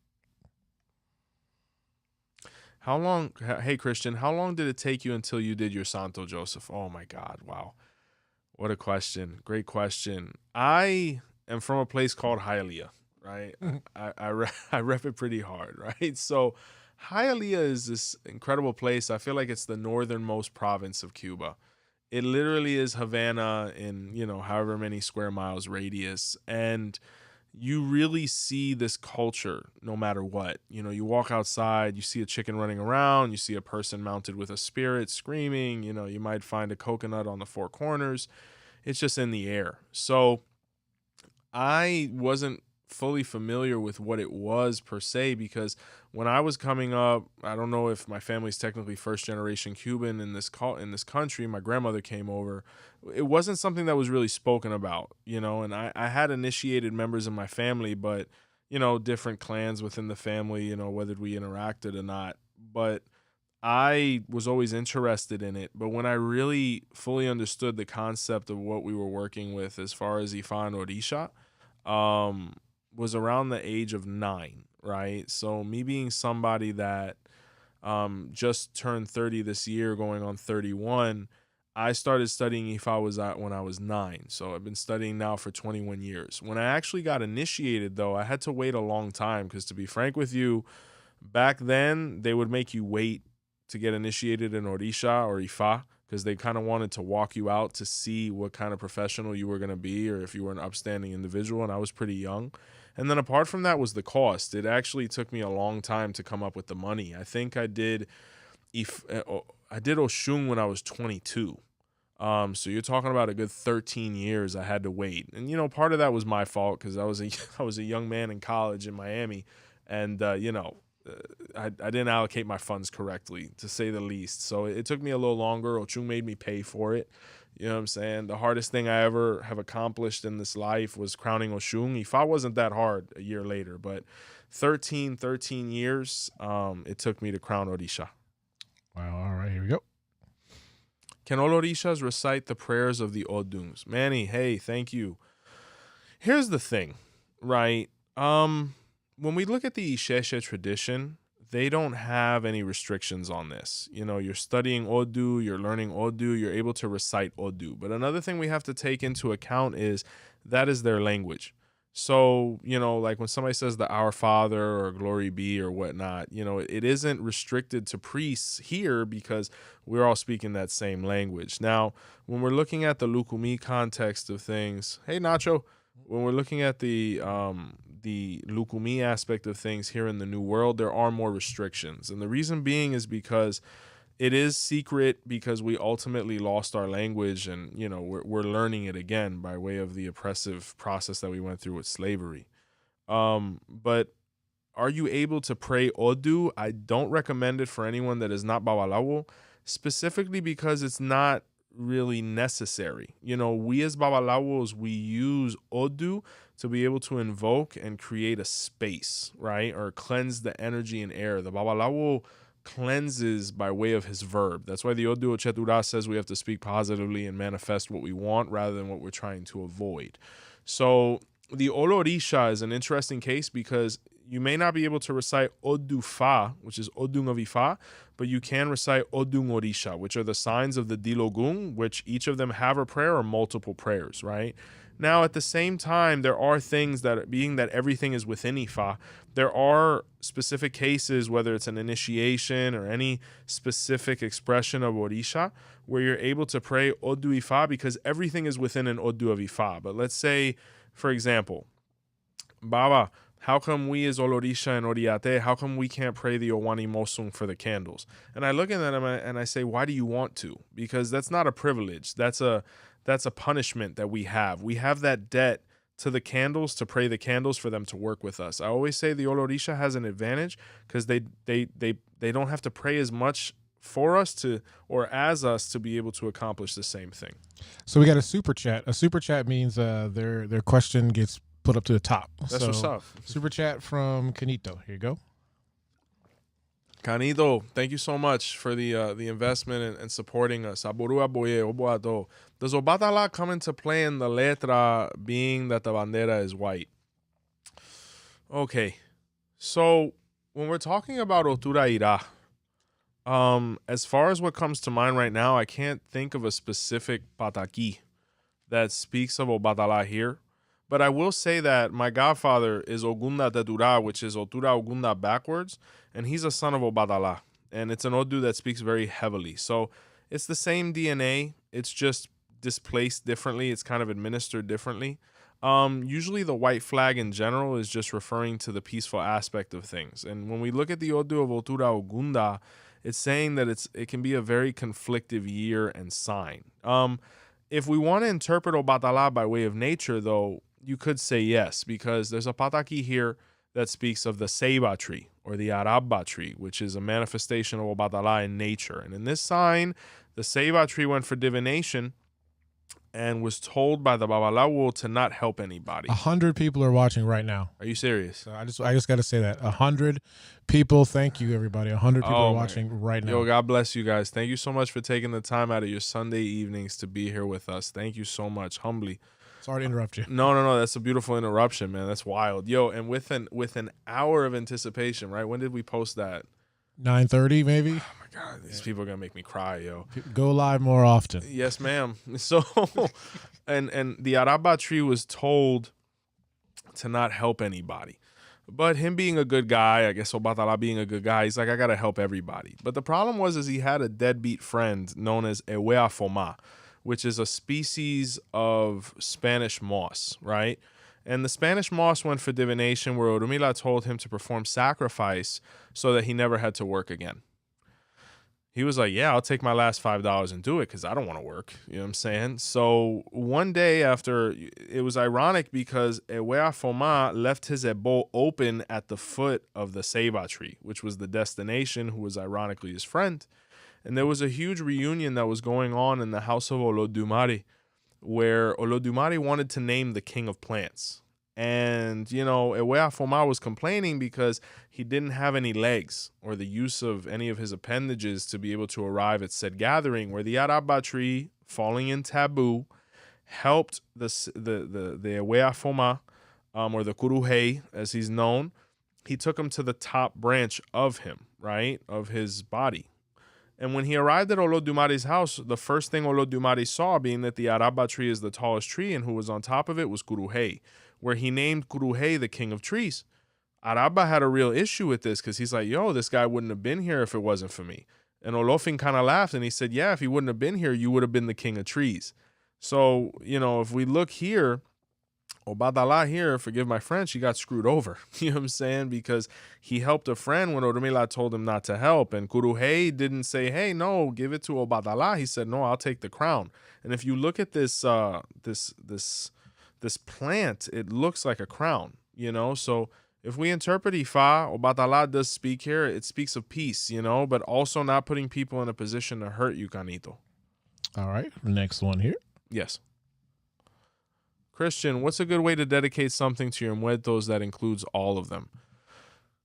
[SPEAKER 1] Hey Christian, how long did it take you until you did your Santo Joseph? Oh my God, wow. What a question. Great question. I am from a place called Hialeah, right? I rep it pretty hard, right? So Hialeah is this incredible place. I feel like it's the northernmost province of Cuba. It literally is Havana in, however many square miles radius. And you really see this culture no matter what. You walk outside, you see a chicken running around, you see a person mounted with a spirit screaming, you might find a coconut on the four corners. It's just in the air. So I wasn't fully familiar with what it was per se, because when I was coming up, I don't know if my family's technically first generation Cuban in this country. My grandmother came over. It wasn't something that was really spoken about, and I had initiated members of my family, but different clans within the family, whether we interacted or not. But I was always interested in it. But when I really fully understood the concept of what we were working with as far as Ifa and Orisha, was around the age of 9, right? So me being somebody that just turned 30 this year, going on 31, I started studying Ifa when I was 9. So I've been studying now for 21 years. When I actually got initiated, though, I had to wait a long time because, to be frank with you, back then they would make you wait to get initiated in Orisha or Ifa, because they kind of wanted to walk you out to see what kind of professional you were going to be, or if you were an upstanding individual, and I was pretty young. And then apart from that was the cost. It actually took me a long time to come up with the money. I think I did Oshun when I was 22. So you're talking about a good 13 years I had to wait. And, part of that was my fault, because I was a young man in college in Miami, and, I didn't allocate my funds correctly, to say the least. So it took me a little longer. Ochung made me pay for it. You know what I'm saying? The hardest thing I ever have accomplished in this life was crowning Oshun. Ifa wasn't that hard a year later, but 13 years it took me to crown Orisha.
[SPEAKER 2] Wow. All right, here we go.
[SPEAKER 1] Can all Orishas recite the prayers of the Oduns? Manny, hey, thank you. Here's the thing, right? When we look at the Isheshe tradition, they don't have any restrictions on this. You're studying Odu, you're learning Odu, you're able to recite Odu. But another thing we have to take into account is that is their language. So, like when somebody says the Our Father or Glory Be or whatnot, it isn't restricted to priests here, because we're all speaking that same language. Now, when we're looking at the Lukumi context of things, hey, Nacho, when we're looking at the Lukumi aspect of things here in the New World, there are more restrictions. And the reason being is because it is secret, because we ultimately lost our language, and, we're learning it again by way of the oppressive process that we went through with slavery. But are you able to pray Odu? I don't recommend it for anyone that is not Babalawo, specifically because it's not really necessary. We as Babalawos, we use Odu to be able to invoke and create a space, right? Or cleanse the energy and air. The Babalawo cleanses by way of his verb. That's why the Odu Ochetura says we have to speak positively and manifest what we want rather than what we're trying to avoid. So the Olorisha is an interesting case, because you may not be able to recite Odu Fa, which is Odun of Ifa, but you can recite Odun Orisha, which are the signs of the Dilogun, which each of them have a prayer or multiple prayers, right? Now, at the same time, there are things that, being that everything is within Ifa, there are specific cases, whether it's an initiation or any specific expression of Orisha, where you're able to pray Odu Ifa, because everything is within an Odu of Ifa. But let's say, for example, Baba, How come we as Olorisha and Oriate, how come we can't pray the Owani Mosung for the candles? And I look at them and I say, why do you want to? Because that's not a privilege. That's a punishment that we have. We have that debt to the candles to pray the candles for them to work with us. I always say the Olorisha has an advantage because they don't have to pray as much for us to or as us to be able to accomplish the same thing.
[SPEAKER 2] So we got a super chat. A super chat means their question gets put up to the top.
[SPEAKER 1] That's what's up.
[SPEAKER 2] Super chat from Canito. Here you go.
[SPEAKER 1] Canito, thank you so much for the investment and supporting us. Does Obatala come into play in the letra being that the bandera is white? Okay, so when we're talking about Otura Ira, as far as what comes to mind right now, I can't think of a specific pataki that speaks of Obatala here. But I will say that my godfather is Ogunda Tedura, which is Otura Ogunda backwards, and he's a son of Obatala. And it's an Odu that speaks very heavily. So it's the same DNA. It's just displaced differently. It's kind of administered differently. Usually the white flag in general is just referring to the peaceful aspect of things. And when we look at the Odu of Otura Ogunda, it's saying that it can be a very conflictive year and sign. If we want to interpret Obatala by way of nature, though, you could say yes, because there's a pataki here that speaks of the Seiba tree or the Arabba tree, which is a manifestation of Obatala in nature. And in this sign, the Seiba tree went for divination and was told by the Babalawo to not help anybody.
[SPEAKER 2] 100 people are watching right now.
[SPEAKER 1] Are you serious?
[SPEAKER 2] So I just got to say that 100 people. Thank you, everybody. 100 people are watching right now.
[SPEAKER 1] Yo, God bless you guys. Thank you so much for taking the time out of your Sunday evenings to be here with us. Thank you so much, humbly.
[SPEAKER 2] Sorry to interrupt you.
[SPEAKER 1] No. That's a beautiful interruption, man. That's wild. Yo, and with an hour of anticipation, right? When did we post that?
[SPEAKER 2] 9:30, maybe.
[SPEAKER 1] Oh my God, these people are gonna make me cry, yo.
[SPEAKER 2] Go live more often.
[SPEAKER 1] Yes, ma'am. So, and the Araba tree was told to not help anybody, but him being a good guy, I guess Obatala being a good guy, he's like, I gotta help everybody. But the problem was he had a deadbeat friend known as Ewea Foma, which is a species of Spanish moss, right? And the Spanish moss went for divination, where Orumila told him to perform sacrifice so that he never had to work again. He was like, yeah, I'll take my last $5 and do it because I don't want to work. You know what I'm saying? So one day after, it was ironic because Ewea Foma left his ebo open at the foot of the Seiba tree, which was the destination, who was ironically his friend. And there was a huge reunion that was going on in the house of Olodumare, where Olodumare wanted to name the king of plants. And, you know, Ewea Foma was complaining because he didn't have any legs or the use of any of his appendages to be able to arrive at said gathering, where the Araba tree, falling in taboo, helped the Ewea Foma, or the Kuruhei, as he's known. He took him to the top branch of him, right, of his body. And when he arrived at Olodumare's house, the first thing Olodumare saw, being that the Araba tree is the tallest tree and who was on top of it, was Kuruhei, where he named Kuruhei the king of trees. Araba had a real issue with this because he's like, yo, this guy wouldn't have been here if it wasn't for me. And Olofin kind of laughed and he said, yeah, if he wouldn't have been here, you would have been the king of trees. So, you know, if we look here, Obatala here, forgive my French, he got screwed over. You know what I'm saying? Because he helped a friend when Orumila told him not to help. And Kuruhei didn't say, hey, no, give it to Obatala. He said, no, I'll take the crown. And if you look at this this plant, it looks like a crown, you know? So if we interpret Ifa, Obatala does speak here. It speaks of peace, you know, but also not putting people in a position to hurt you, Canito.
[SPEAKER 2] All right, next one here.
[SPEAKER 1] Yes. Christian, what's a good way to dedicate something to your muertos that includes all of them?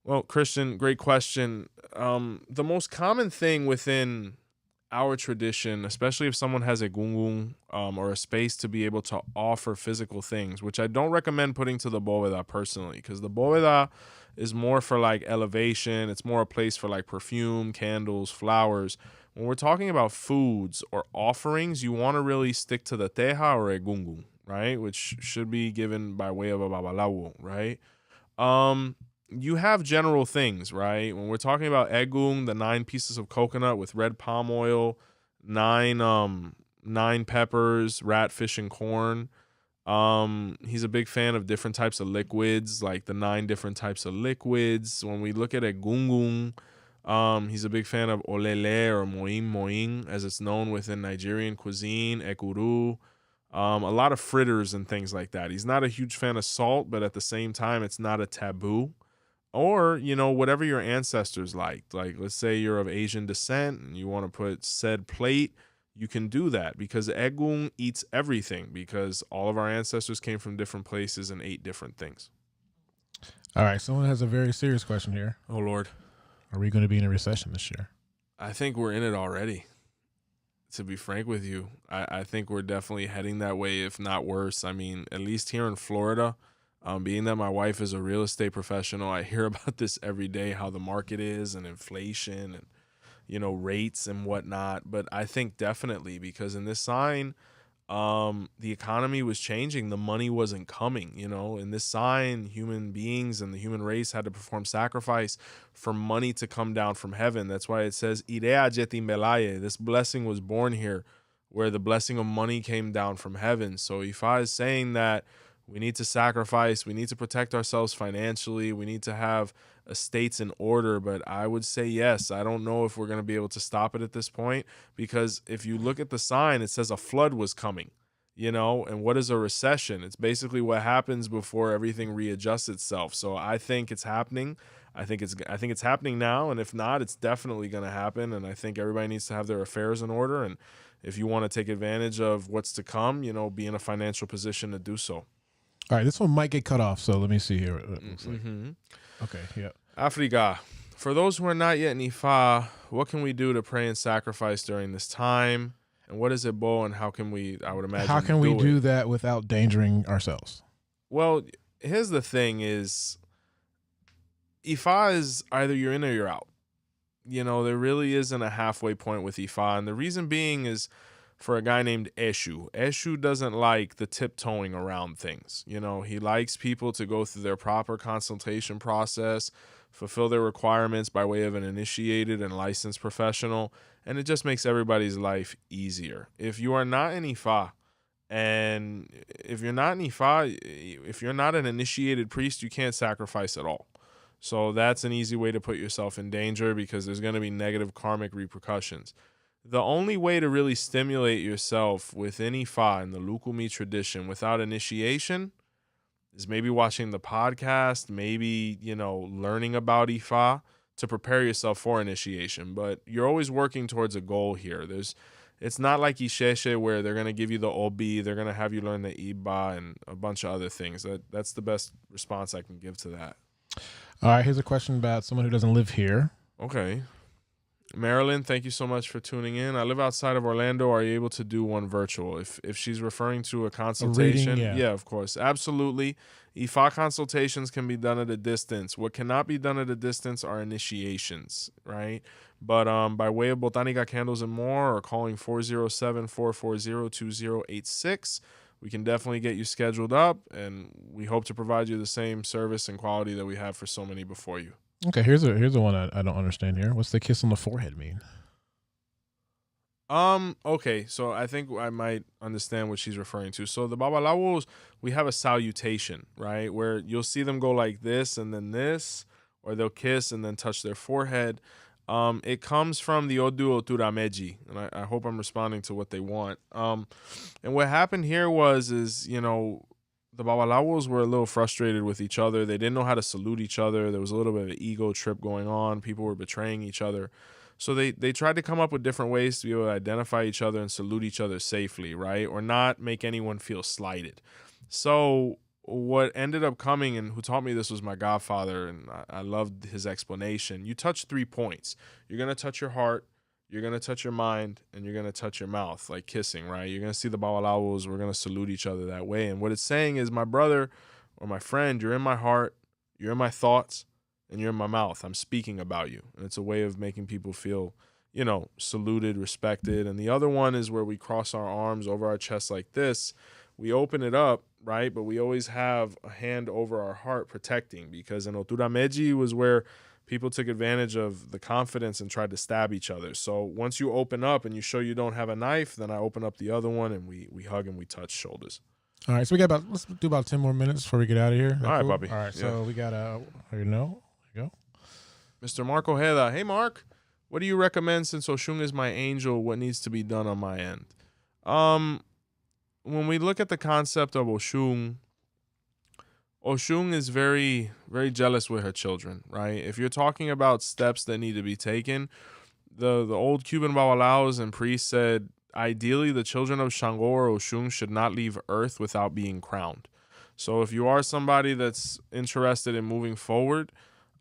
[SPEAKER 1] Well, Christian, great question. The most common thing within our tradition, especially if someone has a gungung or a space to be able to offer physical things, which I don't recommend putting to the bóveda personally, because the bóveda is more for like elevation. It's more a place for like perfume, candles, flowers. When we're talking about foods or offerings, you want to really stick to the teja or a gungung, right? Which should be given by way of a babalawo, right? You have general things, right? When we're talking about egung, the 9 pieces of coconut with red palm oil, 9 peppers, rat, fish, and corn. He's a big fan of different types of liquids, like the 9 different types of liquids. When we look at egungun, he's a big fan of olele or moing moing, as it's known within Nigerian cuisine, ekuru, a lot of fritters and things like that. He's not a huge fan of salt, but at the same time, it's not a taboo. Or, whatever your ancestors liked. Like, let's say you're of Asian descent and you want to put said plate, you can do that because Egun eats everything because all of our ancestors came from different places and ate different things.
[SPEAKER 2] All right. Someone has a very serious question here.
[SPEAKER 1] Oh, Lord.
[SPEAKER 2] Are we going to be in a recession this year?
[SPEAKER 1] I think we're in it already. To be frank with you, I think we're definitely heading that way, if not worse. I mean, at least here in Florida, being that my wife is a real estate professional, I hear about this every day, how the market is and inflation and, rates and whatnot. But I think definitely because in this sign, the economy was changing. The money wasn't coming, In this sign, human beings and the human race had to perform sacrifice for money to come down from heaven. That's why it says, Irea jeti melaye. This blessing was born here, where the blessing of money came down from heaven. So Ifa is saying that we need to sacrifice. We need to protect ourselves financially. We need to have estates in order. But I would say yes. I don't know if we're going to be able to stop it at this point, because if you look at the sign, it says a flood was coming, and what is a recession? It's basically what happens before everything readjusts itself. So I think it's happening. I think it's happening now. And if not, it's definitely going to happen. And I think everybody needs to have their affairs in order. And if you want to take advantage of what's to come, be in a financial position to do so.
[SPEAKER 2] All right, this one might get cut off, so let me see here what it looks like. Okay, yeah.
[SPEAKER 1] Africa. For those who are not yet in Ifa, what can we do to pray and sacrifice during this time? And what is it, Bo, and how can we, I would imagine,
[SPEAKER 2] how can we do that without endangering ourselves?
[SPEAKER 1] Well, here's the thing is, Ifa is either you're in or you're out. There really isn't a halfway point with Ifa. And the reason being is, for a guy named Eshu. Eshu doesn't like the tiptoeing around things. He likes people to go through their proper consultation process, fulfill their requirements by way of an initiated and licensed professional, and it just makes everybody's life easier. If you are not in Ifa, and if you're not in Ifa, if you're not an initiated priest, you can't sacrifice at all. So that's an easy way to put yourself in danger, because there's going to be negative karmic repercussions. The only way to really stimulate yourself within Ifa in the Lukumi tradition without initiation is maybe watching the podcast, maybe, learning about Ifa to prepare yourself for initiation. But you're always working towards a goal here. It's not like Isheshe where they're going to give you the obi, they're going to have you learn the Iba and a bunch of other things. That's the best response I can give to that.
[SPEAKER 2] All right, here's a question about someone who doesn't live here.
[SPEAKER 1] Okay. Marilyn, thank you so much for tuning in. I live outside of Orlando. Are you able to do one virtual? If she's referring to a consultation,
[SPEAKER 2] yeah,
[SPEAKER 1] of course. Absolutely. Ifa consultations can be done at a distance. What cannot be done at a distance are initiations, right? But by way of Botanica Candles and More, or calling 407-440-2086, we can definitely get you scheduled up, and we hope to provide you the same service and quality that we have for so many before you.
[SPEAKER 2] Okay, here's the one I don't understand here. What's the kiss on the forehead mean?
[SPEAKER 1] Okay, so I think I might understand what she's referring to. So the Babalawos, we have a salutation, right? Where you'll see them go like this and then this, or they'll kiss and then touch their forehead. It comes from the Odu Oturameji, and I hope I'm responding to what they want. And what happened here is the Babalawos were a little frustrated with each other. They didn't know how to salute each other. There was a little bit of an ego trip going on. People were betraying each other. So they tried to come up with different ways to be able to identify each other and salute each other safely, right? Or not make anyone feel slighted. So what ended up coming, and who taught me this was my godfather, and I loved his explanation. You touch 3 points. You're going to touch your heart, you're going to touch your mind, and you're going to touch your mouth, like kissing, right? You're going to see the Babalawos. We're going to salute each other that way. And what it's saying is, my brother or my friend, you're in my heart, you're in my thoughts, and you're in my mouth. I'm speaking about you. And it's a way of making people feel, saluted, respected. And the other one is where we cross our arms over our chest like this. We open it up, right? But we always have a hand over our heart protecting, because in Oturameji was where people took advantage of the confidence and tried to stab each other. So once you open up and you show you don't have a knife, then I open up the other one, and we hug and we touch shoulders.
[SPEAKER 2] All right, so let's do about 10 more minutes before we get out of here.
[SPEAKER 1] All right, Bobby.
[SPEAKER 2] All right, so we got here you go.
[SPEAKER 1] Mr. Mark Ojeda. Hey, Mark. What do you recommend since Oshun is my angel? What needs to be done on my end? When we look at the concept of Oshun is very, very jealous with her children, right? If you're talking about steps that need to be taken, the old Cuban babalaos and priests said, ideally, the children of Shango or Oshun should not leave Earth without being crowned. So if you are somebody that's interested in moving forward,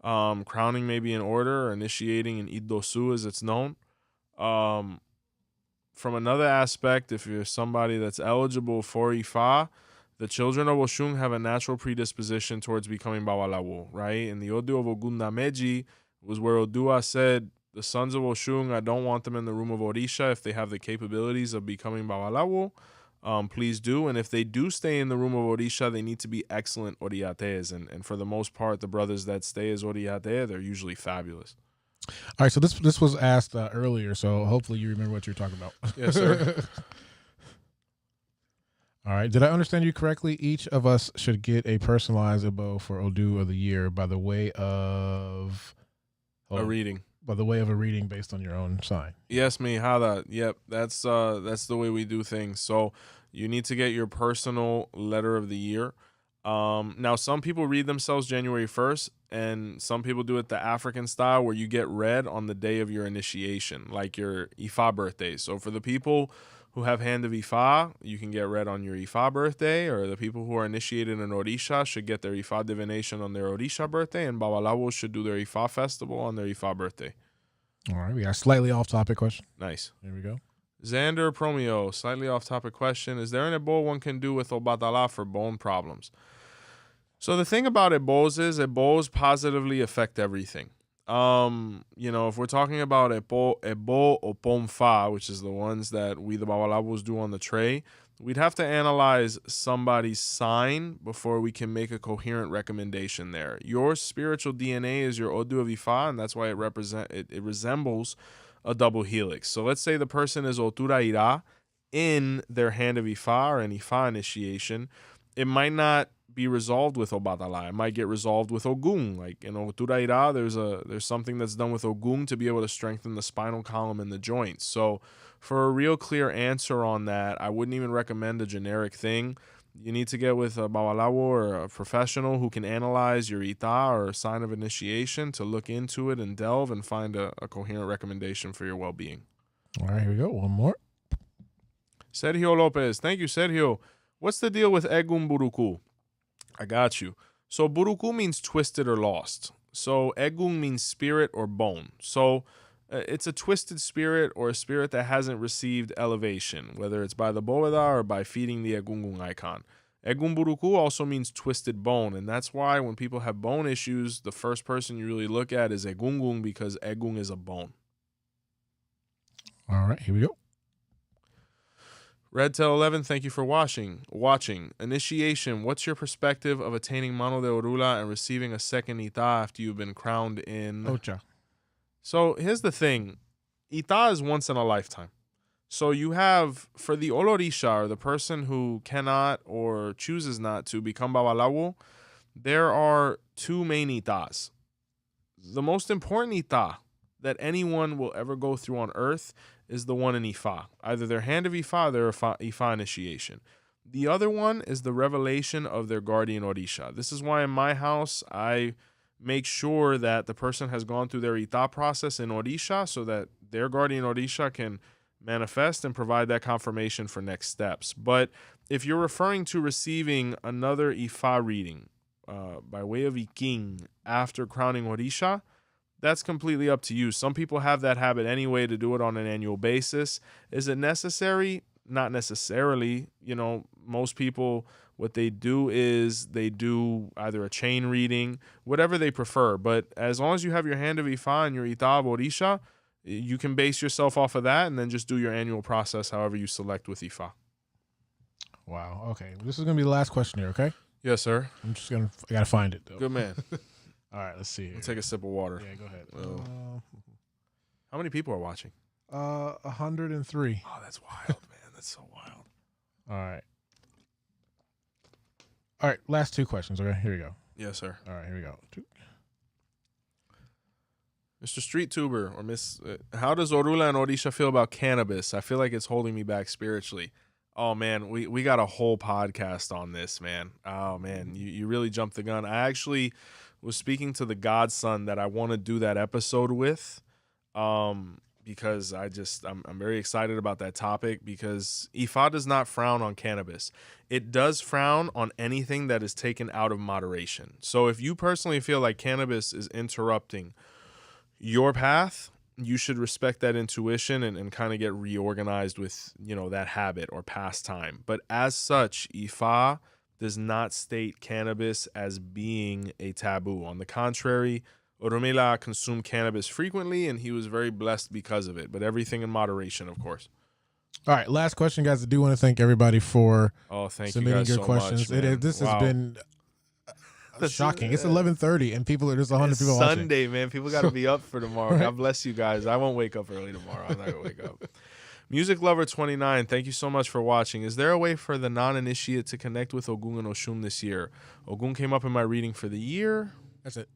[SPEAKER 1] crowning may be in order, or initiating an Idosu as it's known. From another aspect, if you're somebody that's eligible for Ifa, the children of Oshun have a natural predisposition towards becoming Babalawo, right? In the Odu of Ogundameji was where Odua said, the sons of Oshun, I don't want them in the room of Orisha. If they have the capabilities of becoming Babalawo, please do. And if they do stay in the room of Orisha, they need to be excellent Oriates. And for the most part, the brothers that stay as Oriate, they're usually fabulous.
[SPEAKER 2] All right, so this was asked earlier, so hopefully you remember what you're talking about.
[SPEAKER 1] Yes, sir.
[SPEAKER 2] All right, did I understand you correctly? Each of us should get a personalized Ebo for Odu of the year by the way of
[SPEAKER 1] a reading.
[SPEAKER 2] By the way of a reading based on your own sign.
[SPEAKER 1] Yes, Mihada. Yep, that's the way we do things. So you need to get your personal letter of the year. Now, some people read themselves January 1st, and some people do it the African style where you get read on the day of your initiation, like your Ifa birthday. So for the people who have hand of Ifa, you can get read on your Ifa birthday, or the people who are initiated in Orisha should get their Ifa divination on their Orisha birthday, and Babalawos should do their Ifa festival on their Ifa birthday.
[SPEAKER 2] All right, we got a slightly off-topic question.
[SPEAKER 1] Nice.
[SPEAKER 2] Here we go.
[SPEAKER 1] Xander Promio, slightly off-topic question. Is there an Ebo one can do with Obatala for bone problems? So the thing about Ebos positively affect everything. If we're talking about Ebo or Pomfa, which is the ones that we the Babalabos do on the tray, we'd have to analyze somebody's sign before we can make a coherent recommendation there. Your spiritual DNA is your Odu of Ifa, and that's why it resembles a double helix. So let's say the person is Otura Ira in their hand of Ifa or an Ifa initiation. It might not be resolved with Obatala. It might get resolved with Ogun. Like in Otura Ira, there's something that's done with Ogun to be able to strengthen the spinal column and the joints. So for a real clear answer on that, I wouldn't even recommend a generic thing. You need to get with a Babalawo or a professional who can analyze your Ita or sign of initiation to look into it and delve and find a coherent recommendation for your well-being.
[SPEAKER 2] All right, here we go. One more.
[SPEAKER 1] Sergio Lopez. Thank you, Sergio. What's the deal with Egun Buruku? I got you. So Buruku means twisted or lost. So Egun means spirit or bone. So it's a twisted spirit or a spirit that hasn't received elevation, whether it's by the Boveda or by feeding the Egungun icon. Egun Buruku also means twisted bone, and that's why when people have bone issues, the first person you really look at is Egungun, because Egun is a bone.
[SPEAKER 2] All right, here we go.
[SPEAKER 1] Redtail 11, thank you for watching. Initiation, what's your perspective of attaining Mano de Orula and receiving a second Ita after you've been crowned in
[SPEAKER 2] Ocha?
[SPEAKER 1] So here's the thing. Ita is once in a lifetime. So you have, for the Olorisha, or the person who cannot or chooses not to become Babalawo, there are two main Itas. The most important Ita that anyone will ever go through on earth is the one in Ifa. Either their hand of Ifa or their Ifa initiation. The other one is the revelation of their guardian Orisha. This is why in my house, I make sure that the person has gone through their Ita process in Orisha so that their guardian Orisha can manifest and provide that confirmation for next steps. But if you're referring to receiving another Ifa reading by way of Iking after crowning Orisha, that's completely up to you. Some people have that habit anyway to do it on an annual basis. Is it necessary? Not necessarily. Most people, what they do is they do either a chain reading, whatever they prefer. But as long as you have your hand of Ifa and your Ita of Orisha, you can base yourself off of that and then just do your annual process however you select with Ifa.
[SPEAKER 2] Wow. Okay. This is going to be the last question here, okay?
[SPEAKER 1] Yes, sir.
[SPEAKER 2] I got to find it, though.
[SPEAKER 1] Good man.
[SPEAKER 2] All right, let's see here.
[SPEAKER 1] Let's take a sip of water.
[SPEAKER 2] Yeah, go ahead.
[SPEAKER 1] How many people are watching?
[SPEAKER 2] 103.
[SPEAKER 1] Oh, that's wild, man. That's so wild.
[SPEAKER 2] All right. All right, last two questions. Okay, here we go.
[SPEAKER 1] Yes, sir.
[SPEAKER 2] All right, here we go.
[SPEAKER 1] Mr. Street Tuber or Miss, how does Orula and Orisha feel about cannabis? I feel like it's holding me back spiritually. Oh man, we got a whole podcast on this, man. Oh man, you really jumped the gun. I actually was speaking to the godson that I want to do that episode with, because I'm very excited about that topic, because Ifa does not frown on cannabis. It does frown on anything that is taken out of moderation. So if you personally feel like cannabis is interrupting your path, you should respect that intuition and kind of get reorganized with, that habit or pastime. But as such, Ifa does not state cannabis as being a taboo. On the contrary, Oromila consumed cannabis frequently, and he was very blessed because of it. But everything in moderation, of course.
[SPEAKER 2] All right, last question, guys. I do want to thank everybody for submitting your questions. This has been shocking. It's 11:30 and there's 100 people watching.
[SPEAKER 1] Sunday, man. People got to be up for tomorrow. Right? God bless you guys. I won't wake up early tomorrow. I'm not going to wake up. Music Lover 29, thank you so much for watching. Is there a way for the non-initiate to connect with Ogun and Oshun this year? Ogun came up in my reading for the year.
[SPEAKER 2] That's it.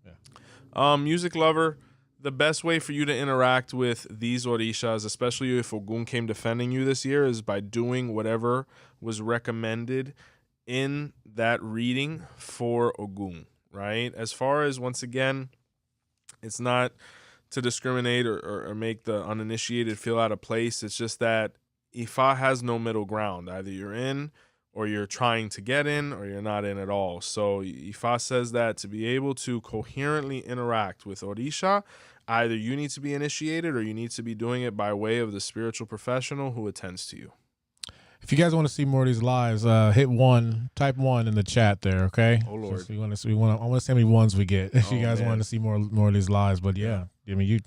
[SPEAKER 1] Yeah. Music Lover, the best way for you to interact with these Orishas, especially if Ogun came defending you this year, is by doing whatever was recommended in that reading for Ogun, right? As far as, once again, it's not to discriminate or make the uninitiated feel out of place. It's just that Ifa has no middle ground. Either you're in, or you're trying to get in, or you're not in at all. So Ifa says that to be able to coherently interact with Orisha, either you need to be initiated or you need to be doing it by way of the spiritual professional who attends to you.
[SPEAKER 2] If you guys want to see more of these lives, type 1 in the chat there, okay?
[SPEAKER 1] Oh Lord,
[SPEAKER 2] I want to see how many ones we get. If you guys want to see more of these lives, but yeah, I mean,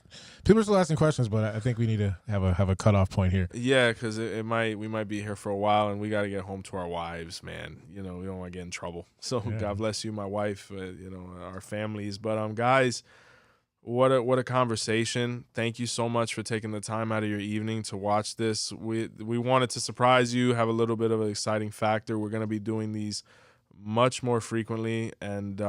[SPEAKER 2] people are still asking questions, but I think we need to have a cutoff point here.
[SPEAKER 1] Yeah, because we might be here for a while, and we got to get home to our wives, man. We don't want to get in trouble. So God bless you, my wife, our families. But guys, what a conversation. Thank you so much for taking the time out of your evening to watch this. We wanted to surprise you, have a little bit of an exciting factor. We're going to be doing these much more frequently, and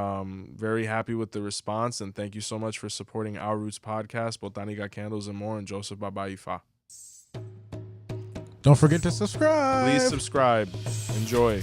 [SPEAKER 1] very happy with the response. And thank you so much for supporting Our Roots podcast, Botani Got Candles and more, and Joseph Baba Ifa.
[SPEAKER 2] Don't forget to subscribe.
[SPEAKER 1] Please subscribe. Enjoy.